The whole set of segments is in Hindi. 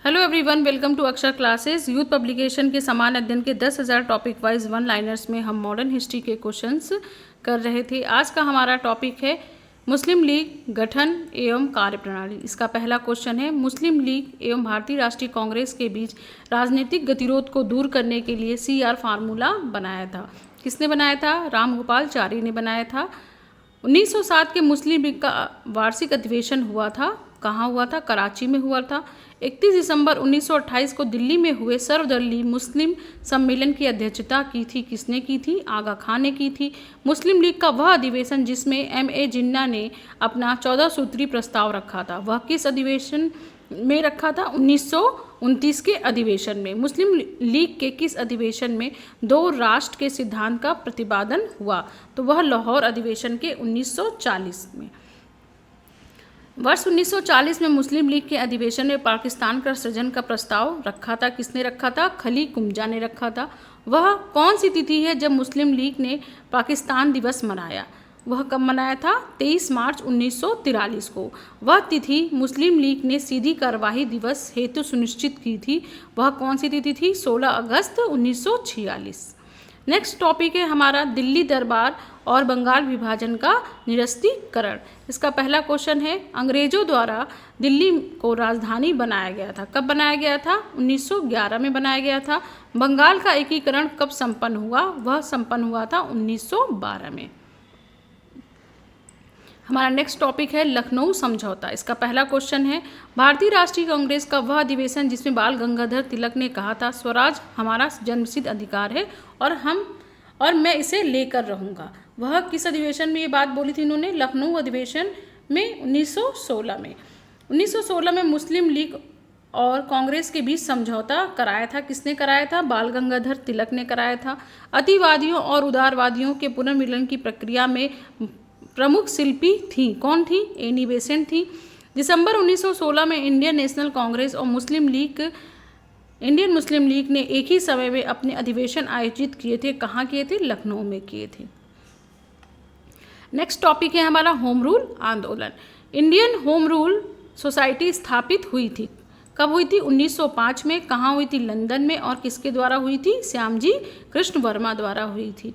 हेलो एवरीवन, वेलकम टू अक्षर क्लासेस। यूथ पब्लिकेशन के समान अध्ययन के 10,000 टॉपिक वाइज वन लाइनर्स में हम मॉडर्न हिस्ट्री के क्वेश्चंस कर रहे थे। आज का हमारा टॉपिक है मुस्लिम लीग गठन एवं कार्यप्रणाली। इसका पहला क्वेश्चन है, मुस्लिम लीग एवं भारतीय राष्ट्रीय कांग्रेस के बीच राजनीतिक गतिरोध को दूर करने के लिए CR फार्मूला बनाया था। किसने बनाया था? रामगोपालचारी ने बनाया था। 1907 के मुस्लिम लीग का वार्षिक अधिवेशन हुआ था। कहाँ हुआ था? कराची में हुआ था। 31 दिसंबर 1928 को दिल्ली में हुए सर्वदलीय मुस्लिम सम्मेलन की अध्यक्षता की थी। किसने की थी? आगा खान ने की थी। मुस्लिम लीग का वह अधिवेशन जिसमें MA जिन्ना ने अपना 14 सूत्री प्रस्ताव रखा था, वह किस अधिवेशन में रखा था? 1929 के अधिवेशन में। मुस्लिम लीग के किस अधिवेशन में दो राष्ट्र के सिद्धांत का प्रतिपादन हुआ? तो वह लाहौर अधिवेशन के 1940 में। वर्ष 1940 में मुस्लिम लीग के अधिवेशन में पाकिस्तान का सृजन का प्रस्ताव रखा था। किसने रखा था? खली कुमजा ने रखा था। वह कौन सी तिथि है जब मुस्लिम लीग ने पाकिस्तान दिवस मनाया? वह कब मनाया था? 23 मार्च 1943 को। वह तिथि मुस्लिम लीग ने सीधी कार्यवाही दिवस हेतु सुनिश्चित की थी। वह कौन सी तिथि थी? 16 अगस्त 1946। नेक्स्ट टॉपिक है हमारा दिल्ली दरबार और बंगाल विभाजन का निरस्तीकरण। इसका पहला क्वेश्चन है, अंग्रेजों द्वारा दिल्ली को राजधानी बनाया गया था। कब बनाया गया था? 1911 में बनाया गया था। बंगाल का एकीकरण कब संपन्न हुआ? वह संपन्न हुआ था 1912 में। हमारा नेक्स्ट टॉपिक है लखनऊ समझौता। इसका पहला क्वेश्चन है, भारतीय राष्ट्रीय कांग्रेस का वह अधिवेशन जिसमें बाल गंगाधर तिलक ने कहा था, स्वराज हमारा जन्मसिद्ध अधिकार है और मैं इसे लेकर रहूँगा। वह किस अधिवेशन में ये बात बोली थी इन्होंने? लखनऊ अधिवेशन में 1916 में। 1916 में मुस्लिम लीग और कांग्रेस के बीच समझौता कराया था। किसने कराया था? बाल गंगाधर तिलक ने कराया था। अतिवादियों और उदारवादियों के पुनर्मिलन की प्रक्रिया में प्रमुख शिल्पी थी। कौन थी? एनी बेसेंट थी। दिसंबर 1916 में इंडियन नेशनल कांग्रेस और इंडियन मुस्लिम लीग ने एक ही समय में अपने अधिवेशन आयोजित किए थे। कहाँ किए थे? लखनऊ में किए थे। नेक्स्ट टॉपिक है हमारा होम रूल आंदोलन। इंडियन होम रूल सोसाइटी स्थापित हुई थी। कब हुई थी? 1905 में। कहाँ हुई थी? लंदन में। और किसके द्वारा हुई थी? श्यामजी कृष्ण वर्मा द्वारा हुई थी।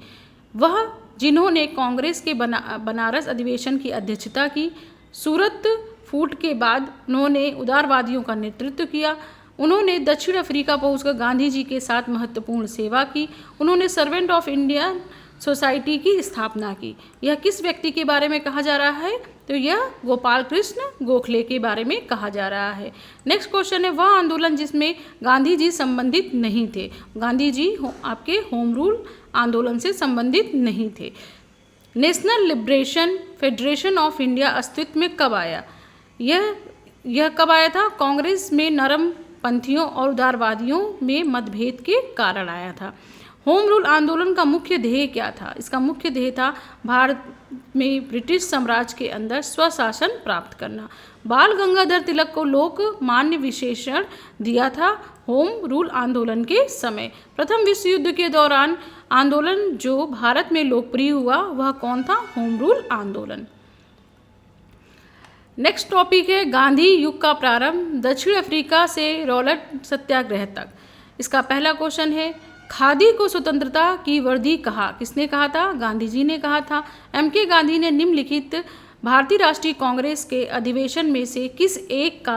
वह जिन्होंने कांग्रेस के बनारस अधिवेशन की अध्यक्षता की। सूरत फूट के बाद उन्होंने उदारवादियों का नेतृत्व किया। उन्होंने दक्षिण अफ्रीका पहुंचकर गांधी जी के साथ महत्वपूर्ण सेवा की। उन्होंने सर्वेंट ऑफ इंडिया सोसाइटी की स्थापना की। यह किस व्यक्ति के बारे में कहा जा रहा है? तो यह गोपाल कृष्ण गोखले के बारे में कहा जा रहा है। नेक्स्ट क्वेश्चन है, वह आंदोलन जिसमें गांधी जी संबंधित नहीं थे। गांधी जी आपके होम रूल आंदोलन से संबंधित नहीं थे। National liberation federation of India अस्तित्व में कब आया? यह कब आया था? कांग्रेस में नरम पंथियों और उदारवादियों में मतभेद के कारण आया था। होम रूल आंदोलन का मुख्य ध्येय क्या था? इसका मुख्य ध्येय था भारत में ब्रिटिश साम्राज्य के अंदर स्वशासन प्राप्त करना। बाल गंगाधर तिलक को लोकमान्य विशेषण दिया था होम रूल आंदोलन के समय। प्रथम विश्व युद्ध के दौरान आंदोलन जो भारत में लोकप्रिय हुआ वह कौन था? होम रूल आंदोलन। नेक्स्ट टॉपिक है गांधी युग का प्रारंभ दक्षिण अफ्रीका से रॉलेट सत्याग्रह तक। इसका पहला क्वेश्चन है, खादी को स्वतंत्रता की वर्दी कहा। किसने कहा था? गांधी जी ने कहा था। MK गांधी ने निम्नलिखित भारतीय राष्ट्रीय कांग्रेस के अधिवेशन में से किस एक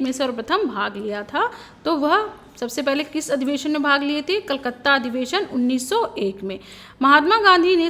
में सर्वप्रथम भाग लिया था? तो वह सबसे पहले किस अधिवेशन में भाग लिए थे? कलकत्ता अधिवेशन 1901 में। महात्मा गांधी ने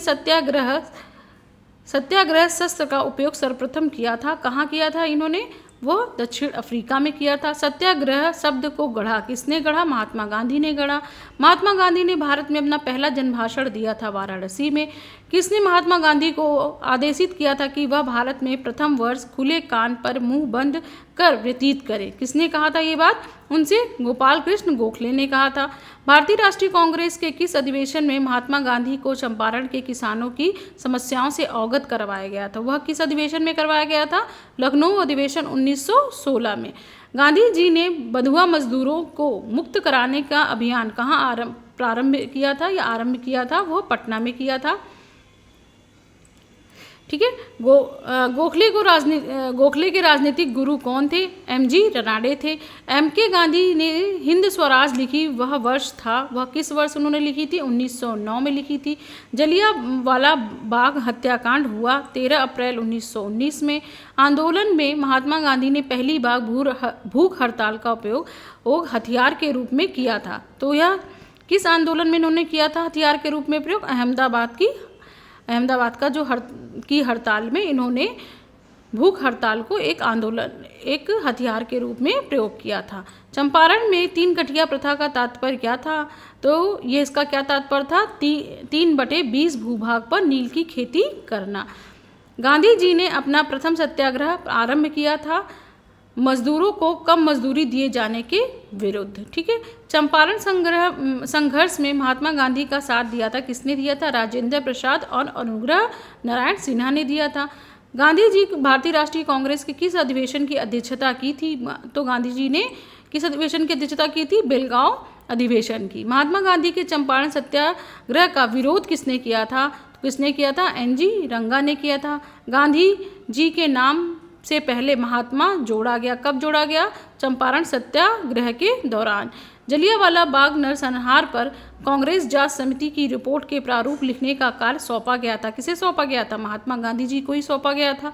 सत्याग्रह शस्त्र का उपयोग सर्वप्रथम किया था। कहाँ किया था इन्होंने? वह दक्षिण अफ्रीका में किया था। सत्याग्रह शब्द को गढ़ा किसने गढ़ा? महात्मा गांधी ने गढ़ा। महात्मा गांधी ने भारत में अपना पहला जनभाषण दिया था वाराणसी में। किसने महात्मा गांधी को आदेशित किया था कि वह भारत में प्रथम वर्ष खुले कान पर मुंह बंद कर व्यतीत करे? किसने कहा था ये बात? उनसे गोपाल कृष्ण गोखले ने कहा था। भारतीय राष्ट्रीय कांग्रेस के किस अधिवेशन में महात्मा गांधी को चंपारण के किसानों की समस्याओं से अवगत करवाया गया था? वह किस अधिवेशन में करवाया गया था? लखनऊ अधिवेशन 1916 में। गांधी जी ने बंधुआ मजदूरों को मुक्त कराने का अभियान कहाँ प्रारंभ किया था? वह पटना में किया था। ठीक है। गोखले के राजनीतिक गुरु कौन थे? एमजी रनाडे थे। एमके गांधी ने हिंद स्वराज लिखी, वह वर्ष था, वह किस वर्ष उन्होंने लिखी थी? 1909 में लिखी थी। जलियांवाला बाग हत्याकांड हुआ 13 अप्रैल 1919 में। आंदोलन में महात्मा गांधी ने पहली बार भूख हड़ताल का उपयोग हथियार के रूप में किया था। तो यह किस आंदोलन में इन्होंने किया था हथियार के रूप में प्रयोग? अहमदाबाद का जो हड़ताल में इन्होंने भूख हड़ताल को एक हथियार के रूप में प्रयोग किया था। चंपारण में 3 कठिया प्रथा का तात्पर्य क्या था? तो ये इसका क्या तात्पर्य था? 3/20 भूभाग पर नील की खेती करना। गांधी जी ने अपना प्रथम सत्याग्रह आरंभ किया था मजदूरों को कम मजदूरी दिए जाने के विरुद्ध। ठीक है। चंपारण संघर्ष में महात्मा गांधी का साथ दिया था, किसने दिया था? राजेंद्र प्रसाद और अनुग्रह नारायण सिन्हा ने दिया था। गांधी जी भारतीय राष्ट्रीय कांग्रेस के किस अधिवेशन की अध्यक्षता की थी? तो गांधी जी ने किस अधिवेशन की अध्यक्षता की थी? बेलगांव अधिवेशन की। महात्मा गांधी के चंपारण सत्याग्रह का विरोध किसने किया था? किसने किया था? एनजी रंगा ने किया था। गांधी जी के नाम से पहले महात्मा जोड़ा गया, कब जोड़ा गया? चंपारण सत्याग्रह के दौरान। जलियांवाला बाग नरसंहार पर कांग्रेस जांच समिति की रिपोर्ट के प्रारूप लिखने का कार्य सौंपा गया था, किसे सौंपा गया था? महात्मा गांधी जी को ही सौंपा गया था।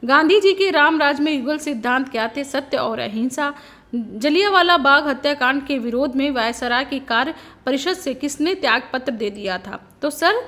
गांधी जी के राम राज में युगल सिद्धांत क्या थे? सत्य और अहिंसा। जलियांवाला बाग हत्याकांड के विरोध में वायसराय की कार्य परिषद से किसने त्यागपत्र दे दिया था? तो सर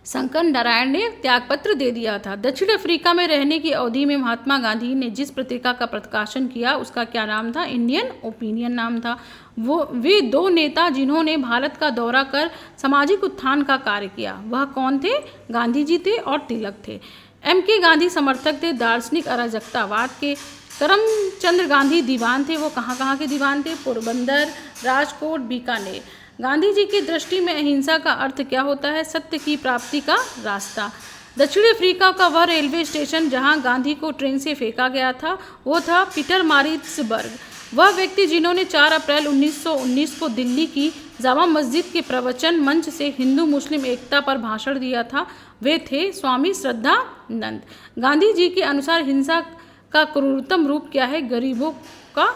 शंकर नारायण ने त्यागपत्र दे दिया था। दक्षिण अफ्रीका में रहने की अवधि में महात्मा गांधी ने जिस पत्रिका का प्रकाशन किया उसका क्या नाम था? इंडियन ओपिनियन नाम था। वे 2 नेता जिन्होंने भारत का दौरा कर सामाजिक उत्थान का कार्य किया, वह कौन थे? गांधी जी थे और तिलक थे। एमके गांधी समर्थक थे दार्शनिक अराजकतावाद के। करमचंद गांधी दीवान थे, वो कहाँ के दीवान थे? पोरबंदर, राजकोट, बीकानेर। गांधी जी की दृष्टि में अहिंसा का अर्थ क्या होता है? सत्य की प्राप्ति का रास्ता। दक्षिण अफ्रीका का वह रेलवे स्टेशन जहां गांधी को ट्रेन से फेंका गया था वो था पीटरमारित्सबर्ग। वह व्यक्ति जिन्होंने 4 अप्रैल 1919 को दिल्ली की जामा मस्जिद के प्रवचन मंच से हिंदू मुस्लिम एकता पर भाषण दिया था, वे थे स्वामी श्रद्धानंद। गांधी जी के अनुसार हिंसा का क्रूरतम रूप क्या है? गरीबों का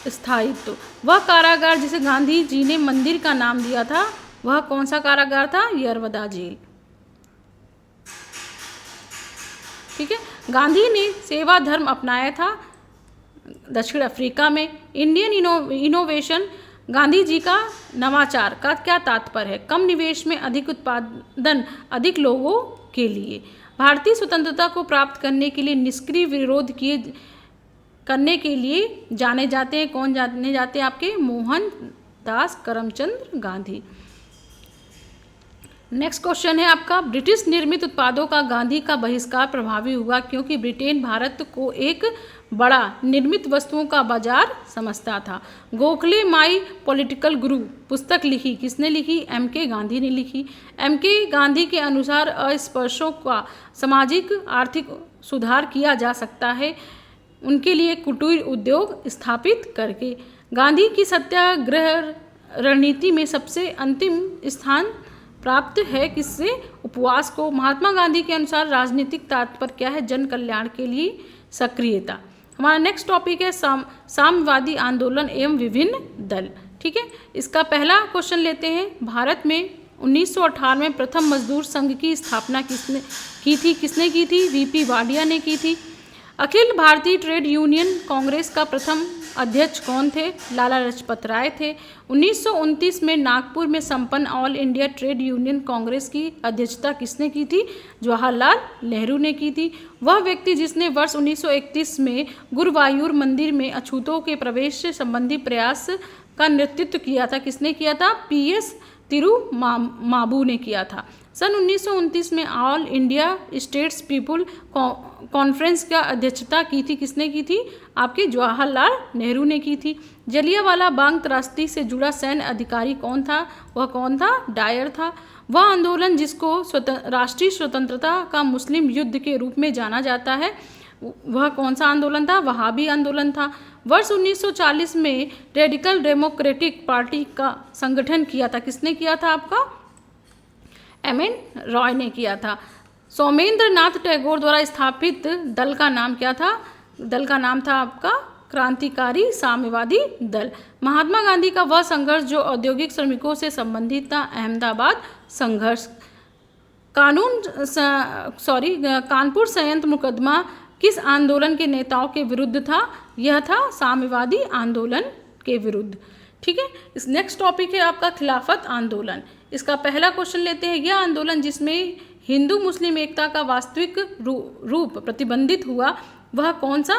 स्थायित्व। वह कारागार जिसे गांधी जी ने मंदिर का नाम दिया था वह कौन सा कारागार था? यरवदा जेल। ठीक है। गांधी ने सेवा धर्म अपनाया था दक्षिण अफ्रीका में। इंडियन इनोवेशन गांधी जी का नवाचार का क्या तात्पर्य है? कम निवेश में अधिक उत्पादन अधिक लोगों के लिए। भारतीय स्वतंत्रता को प्राप्त करने के लिए निष्क्रिय विरोध करने के लिए जाने जाते हैं, कौन जाने जाते हैं आपके? मोहनदास करमचंद गांधी। नेक्स्ट क्वेश्चन है आपका, ब्रिटिश निर्मित उत्पादों का गांधी का बहिष्कार प्रभावी हुआ क्योंकि ब्रिटेन भारत को एक बड़ा निर्मित वस्तुओं का बाजार समझता था। गोखले माई पॉलिटिकल गुरु पुस्तक लिखी, किसने लिखी? एमके गांधी ने लिखी। एमके गांधी के अनुसार अस्पृश्यों का सामाजिक आर्थिक सुधार किया जा सकता है उनके लिए कुटीर उद्योग स्थापित करके। गांधी की सत्याग्रह रणनीति में सबसे अंतिम स्थान प्राप्त है किससे? उपवास को। महात्मा गांधी के अनुसार राजनीतिक तात्पर्य क्या है? जन कल्याण के लिए सक्रियता। हमारा नेक्स्ट टॉपिक है साम्यवादी आंदोलन एवं विभिन्न दल। ठीक है। इसका पहला क्वेश्चन लेते हैं। भारत में 1918 में प्रथम मजदूर संघ की स्थापना किसने की थी? वीपी वाडिया ने की थी। अखिल भारतीय ट्रेड यूनियन कांग्रेस का प्रथम अध्यक्ष कौन थे? लाला लाजपत राय थे। 1929 में नागपुर में संपन्न all India trade union Congress की अध्यक्षता किसने की थी? जवाहरलाल नेहरू ने की थी। वह व्यक्ति जिसने वर्ष 1931 में गुरुवायूर मंदिर में अछूतों के प्रवेश संबंधी प्रयास का नेतृत्व किया था, किसने किया था? पीएस तिरुमाबू ने किया था। सन 1929 में all India states people conference का अध्यक्षता की थी, किसने की थी? आपके जवाहरलाल नेहरू ने की थी। जलियांवाला बाग त्रासदी से जुड़ा सैन्य अधिकारी कौन था? वह कौन था? डायर था। वह आंदोलन जिसको राष्ट्रीय स्वतंत्रता का मुस्लिम युद्ध के रूप में जाना जाता है वह कौन सा आंदोलन था? वहाबी आंदोलन था। वर्ष 1940 में रेडिकल डेमोक्रेटिक पार्टी का संगठन किया था, किसने किया था? आपका एमएन रॉय ने किया था। सोमेंद्र नाथ टैगोर द्वारा स्थापित दल का नाम क्या था? दल का नाम था आपका क्रांतिकारी साम्यवादी दल। महात्मा गांधी का वह संघर्ष जो औद्योगिक श्रमिकों से संबंधित था, अहमदाबाद संघर्ष। कानपुर संयंत्र मुकदमा किस आंदोलन के नेताओं के विरुद्ध था? यह था साम्यवादी आंदोलन के विरुद्ध। ठीक है, इस नेक्स्ट टॉपिक है आपका खिलाफत आंदोलन। इसका पहला क्वेश्चन लेते हैं। यह आंदोलन जिसमें हिंदू मुस्लिम एकता का वास्तविक रूप प्रतिबंधित हुआ, वह कौन सा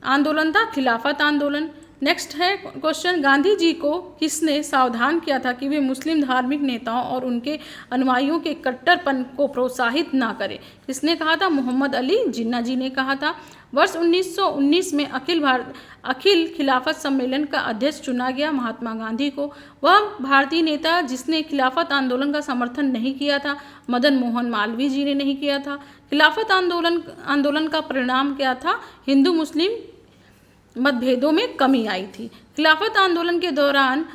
आंदोलन था? खिलाफत आंदोलन। नेक्स्ट है क्वेश्चन, गांधी जी को किसने सावधान किया था कि वे मुस्लिम धार्मिक नेताओं और उनके अनुयायियों के कट्टरपन को प्रोत्साहित ना करें? किसने कहा था? मोहम्मद अली जिन्ना जी ने कहा था। वर्ष 1919 में अखिल खिलाफत सम्मेलन का अध्यक्ष चुना गया महात्मा गांधी को। वह भारतीय नेता जिसने खिलाफत आंदोलन का समर्थन नहीं किया था, मदन मोहन मालवीय जी ने नहीं किया था। खिलाफत आंदोलन का परिणाम क्या था? हिंदू मुस्लिम मतभेदों में कमी आई थी। खिलाफत आंदोलन के दौरान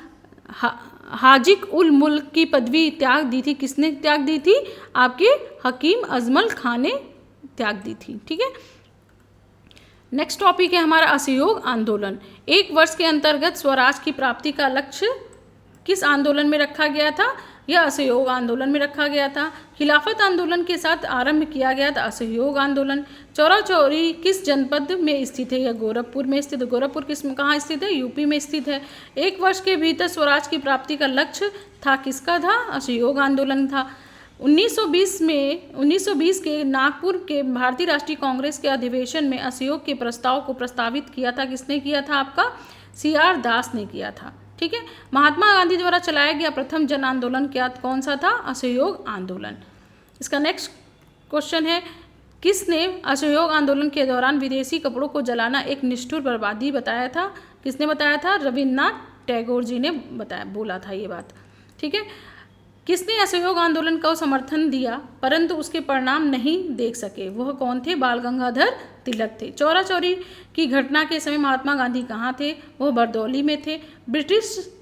हाजिक उल मुल्क की पदवी त्याग दी थी। किसने त्याग दी थी? आपके हकीम अजमल खान ने त्याग दी थी। ठीक है, नेक्स्ट टॉपिक है हमारा असहयोग आंदोलन। एक वर्ष के अंतर्गत स्वराज की प्राप्ति का लक्ष्य किस आंदोलन में रखा गया था? यह असहयोग आंदोलन में रखा गया था। खिलाफत आंदोलन के साथ आरंभ किया गया था असहयोग आंदोलन। चौरा चौरी किस जनपद में स्थित है? यह गोरखपुर में स्थित है। गोरखपुर कहाँ स्थित है? यूपी में स्थित है। एक वर्ष के भीतर स्वराज की प्राप्ति का लक्ष्य था, किसका था? असहयोग आंदोलन था। 1920 के नागपुर के भारतीय राष्ट्रीय कांग्रेस के अधिवेशन में असहयोग के प्रस्ताव को प्रस्तावित किया था। किसने किया था? आपका CR दास ने किया था। ठीक है, महात्मा गांधी द्वारा चलाया गया प्रथम जन आंदोलन कौन सा था? असहयोग आंदोलन। इसका नेक्स्ट क्वेश्चन है, किसने असहयोग आंदोलन के दौरान विदेशी कपड़ों को जलाना एक निष्ठुर बर्बादी बताया था? किसने बताया था? रविन्द्रनाथ टैगोर जी ने बोला था ये बात। ठीक है, किसने असहयोग आंदोलन को समर्थन दिया परंतु उसके परिणाम नहीं देख सके? वह कौन थे? बाल गंगाधर तिलक थे। चौरा चौरी की घटना के समय महात्मा गांधी कहाँ थे? वह बरदौली में थे। ब्रिटिश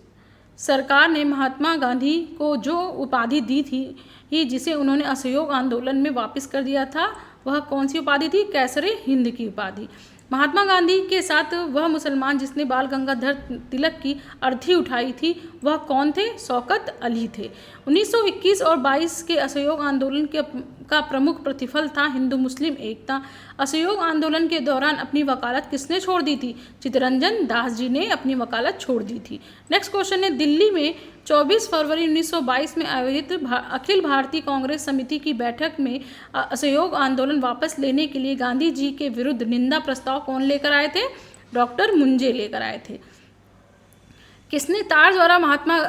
सरकार ने महात्मा गांधी को जो उपाधि दी थी जिसे उन्होंने असहयोग आंदोलन में वापस कर दिया था, वह कौन सी उपाधि थी? कैसरे हिंद की उपाधि। महात्मा गांधी के साथ वह मुसलमान जिसने बाल गंगाधर तिलक की अर्थी उठाई थी, वह कौन थे? शौकत अली थे। 1921 और 22 के असहयोग आंदोलन का प्रमुख प्रतिफल था हिंदू मुस्लिम एकता। असहयोग आंदोलन के दौरान अपनी वकालत किसने छोड़ दी थी? चित्तरंजन दास जी ने अपनी वकालत छोड़ दी थी। नेक्स्ट क्वेश्चन है, दिल्ली में 24 फरवरी 1922 में आयोजित अखिल भारतीय कांग्रेस समिति की बैठक में असहयोग आंदोलन वापस लेने के लिए गांधी जी के विरुद्ध निंदा प्रस्ताव कौन लेकर आए थे? डॉक्टर मुंजे लेकर आए थे। किसने तार द्वारा महात्मा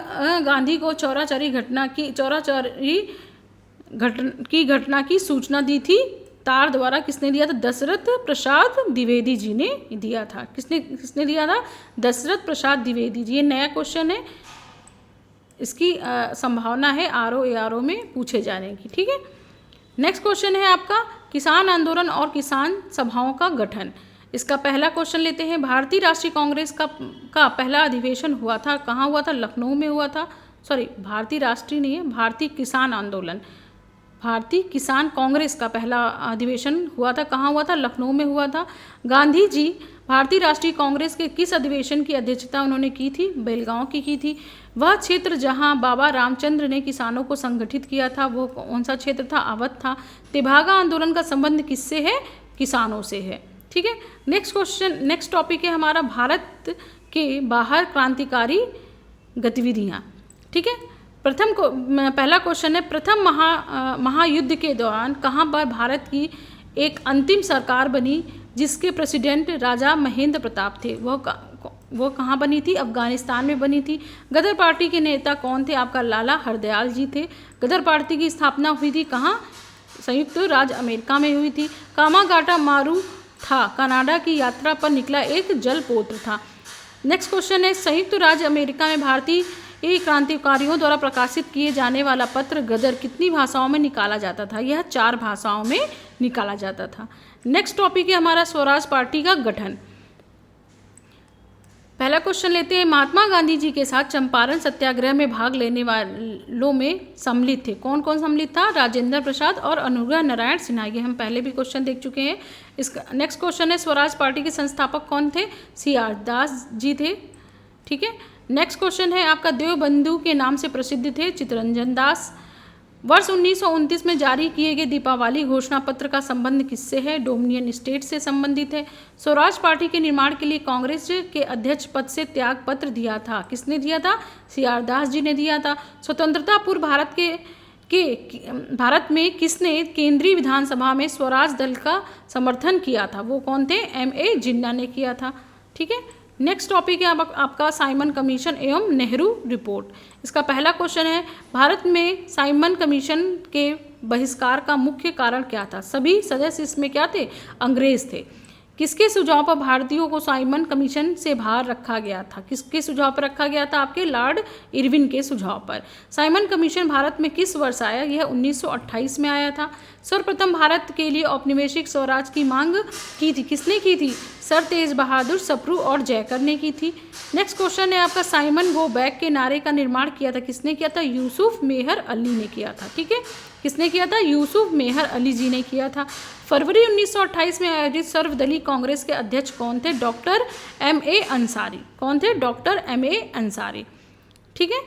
गांधी को चौरा चौरी घटना की सूचना दी थी? तार द्वारा किसने दिया था? दशरथ प्रसाद द्विवेदी जी ने दिया था। किसने दिया था? दशरथ प्रसाद द्विवेदी जी। ये नया क्वेश्चन है, इसकी संभावना है RO में पूछे जाने की। ठीक है, नेक्स्ट क्वेश्चन है आपका किसान आंदोलन और किसान सभाओं का गठन। इसका पहला क्वेश्चन लेते हैं। भारतीय राष्ट्रीय कांग्रेस का पहला अधिवेशन हुआ था, कहाँ हुआ था? लखनऊ में हुआ था। भारतीय राष्ट्रीय नहीं है, भारतीय किसान आंदोलन, भारतीय किसान कांग्रेस का पहला अधिवेशन हुआ था, कहाँ हुआ था? लखनऊ में हुआ था। गांधी जी भारतीय राष्ट्रीय कांग्रेस के किस अधिवेशन की अध्यक्षता उन्होंने की थी? बेलगांव की थी। वह क्षेत्र जहां बाबा रामचंद्र ने किसानों को संगठित किया था, वो कौन सा क्षेत्र था? अवध था। तेभागा आंदोलन का संबंध किससे है? किसानों से है। ठीक है, नेक्स्ट टॉपिक है हमारा भारत के बाहर क्रांतिकारी गतिविधियाँ। ठीक है, पहला क्वेश्चन है, प्रथम महायुद्ध के दौरान कहाँ पर भारत की एक अंतिम सरकार बनी जिसके प्रेसिडेंट राजा महेंद्र प्रताप थे? वो कहाँ बनी थी? अफगानिस्तान में बनी थी। गदर पार्टी के नेता कौन थे? आपका लाला हरदयाल जी थे। गदर पार्टी की स्थापना हुई थी कहाँ? संयुक्त राज्य अमेरिका में हुई थी। कामागाटा मारू था कनाडा की यात्रा पर निकला एक जलपोत्र था। नेक्स्ट क्वेश्चन है, संयुक्त राज्य अमेरिका में भारतीय क्रांतिकारियों द्वारा प्रकाशित किए जाने वाला पत्र गदर कितनी भाषाओं में निकाला जाता था? यह 4 भाषाओं में निकाला जाता था। नेक्स्ट टॉपिक है हमारा स्वराज पार्टी का गठन। पहला क्वेश्चन लेते हैं, महात्मा गांधी जी के साथ चंपारण सत्याग्रह में भाग लेने वालों में सम्मिलित थे। कौन कौन सम्मिलित था? राजेंद्र प्रसाद और अनुग्रह नारायण सिन्हा। ये हम पहले भी क्वेश्चन देख चुके हैं। इसका नेक्स्ट क्वेश्चन है, स्वराज पार्टी के संस्थापक कौन थे? CR दास जी थे। ठीक है। नेक्स्ट क्वेश्चन है आपका, देवबंधु के नाम से प्रसिद्ध थे चित्तरंजन दास। वर्ष 1929 में जारी किए गए दीपावली घोषणा पत्र का संबंध किससे है? डोमिनियन स्टेट से संबंधित है। स्वराज पार्टी के निर्माण के लिए कांग्रेस के अध्यक्ष पद से त्याग पत्र दिया था। किसने दिया था? CR दास जी ने दिया था। स्वतंत्रता पूर्व भारत में किसने केंद्रीय विधानसभा में स्वराज दल का समर्थन किया था? वो कौन थे? MA जिन्ना ने किया था। ठीक है। नेक्स्ट टॉपिक है आपका साइमन कमीशन एवं नेहरू रिपोर्ट। इसका पहला क्वेश्चन है, भारत में साइमन कमीशन के बहिष्कार का मुख्य कारण क्या था? सभी सदस्य इसमें क्या थे? अंग्रेज थे। किसके सुझाव पर भारतीयों को साइमन कमीशन से बाहर रखा गया था? किसके सुझाव पर रखा गया था? आपके लॉर्ड इरविन के सुझाव पर। साइमन कमीशन भारत में किस वर्ष आया? यह 1928 में आया था। सर्वप्रथम भारत के लिए औपनिवेशिक स्वराज की मांग की थी। किसने की थी? सर तेज बहादुर सप्रू और जयकर ने की थी। नेक्स्ट क्वेश्चन है आपका, साइमन गो बैक के नारे का निर्माण किया था। किसने किया था? यूसुफ मेहर अली ने किया था। ठीक है। किसने किया था? यूसुफ मेहर अली जी ने किया था। फरवरी 1928 में आयोजित सर्वदलीय कांग्रेस के अध्यक्ष कौन थे? Doctor MA Ansari. कौन थे? Doctor MA Ansari. ठीक है।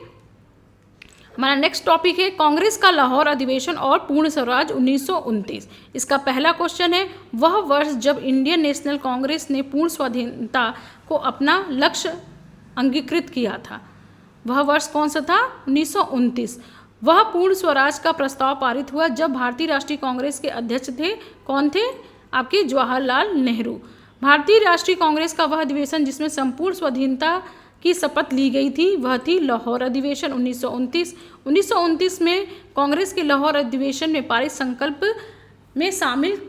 हमारा नेक्स्ट टॉपिक है, कांग्रेस का लाहौर अधिवेशन और पूर्ण स्वराज 1929। इसका पहला क्वेश्चन है, वह वर्ष जब इंडियन नेशनल कांग्रेस ने पूर्ण स्वाधीनता को अपना लक्ष्य अंगीकृत किया था। वह वर्ष कौन सा था? 1929। वह पूर्ण स्वराज का प्रस्ताव पारित हुआ जब भारतीय राष्ट्रीय कांग्रेस के अध्यक्ष थे। कौन थे? आपके जवाहरलाल नेहरू। भारतीय राष्ट्रीय कांग्रेस का वह अधिवेशन जिसमें संपूर्ण स्वाधीनता की शपथ ली गई थी, वह थी लाहौर अधिवेशन 1929। 1929 में कांग्रेस के लाहौर अधिवेशन में पारित संकल्प में शामिल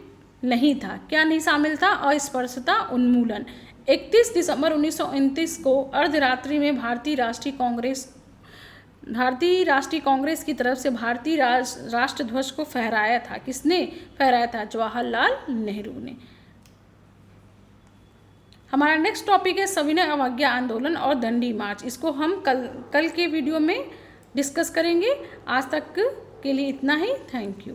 नहीं था। क्या नहीं शामिल था? अस्पृश्यता उन्मूलन। 31 दिसंबर 1929 को अर्धरात्रि में भारतीय राष्ट्रीय कांग्रेस की तरफ से भारतीय राष्ट्रध्वज को फहराया था। किसने फहराया था? जवाहरलाल नेहरू ने। हमारा नेक्स्ट टॉपिक है सविनय अवज्ञा आंदोलन और दंडी मार्च। इसको हम कल के वीडियो में डिस्कस करेंगे। आज तक के लिए इतना ही। Thank you.